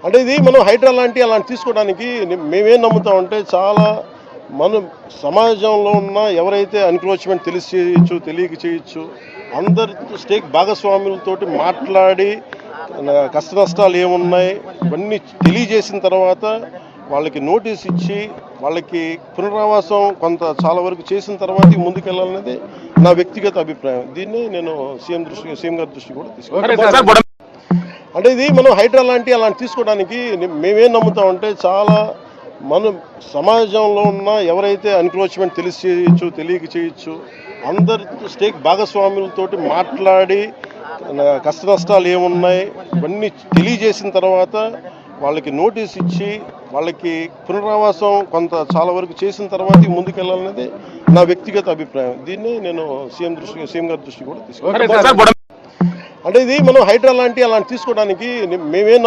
అంటే ఇది మనం హైడ్రా అలాంటి తీసుకోవడానికి మేమేం నమ్ముతామంటే చాలా మనం సమాజంలో ఉన్న ఎవరైతే ఎన్క్రోచ్మెంట్ తెలిసి చేయొచ్చు తెలియక చేయొచ్చు అందరితో స్టేక్ భాగస్వాములతోటి మాట్లాడి కష్ట నష్టాలు ఏమున్నాయి ఇవన్నీ తెలియజేసిన తర్వాత వాళ్ళకి నోటీస్ ఇచ్చి వాళ్ళకి పునరావాసం కొంత చాలా వరకు చేసిన తర్వాత ముందుకెళ్ళాలనేది నా వ్యక్తిగత అభిప్రాయం. దీన్ని నేను సీఎం గారి దృష్టి కూడా తీసుకున్నాను. అంటే ఇది మనం హైడ్రా అలాంటి తీసుకోవడానికి మేమేం నమ్ముతామంటే చాలా మనం సమాజంలో ఉన్న ఎవరైతే ఎన్క్రోచ్మెంట్ తెలిసి చేయొచ్చు తెలియక చేయొచ్చు అందరితో స్టేక్ భాగస్వాములతోటి మాట్లాడి కష్ట నష్టాలు ఏమున్నాయి ఇవన్నీ తెలియజేసిన తర్వాత వాళ్ళకి నోటీస్ ఇచ్చి వాళ్ళకి పునరావాసం కొంత చాలా వరకు చేసిన తర్వాత ముందుకెళ్ళాలనేది నా వ్యక్తిగత అభిప్రాయం. దీన్ని నేను సీఎం గారి దృష్టి కూడా తీసుకున్నాను. అంటే ఇది మనం హైడ్రా అలాంటి తీసుకోవడానికి మేమేం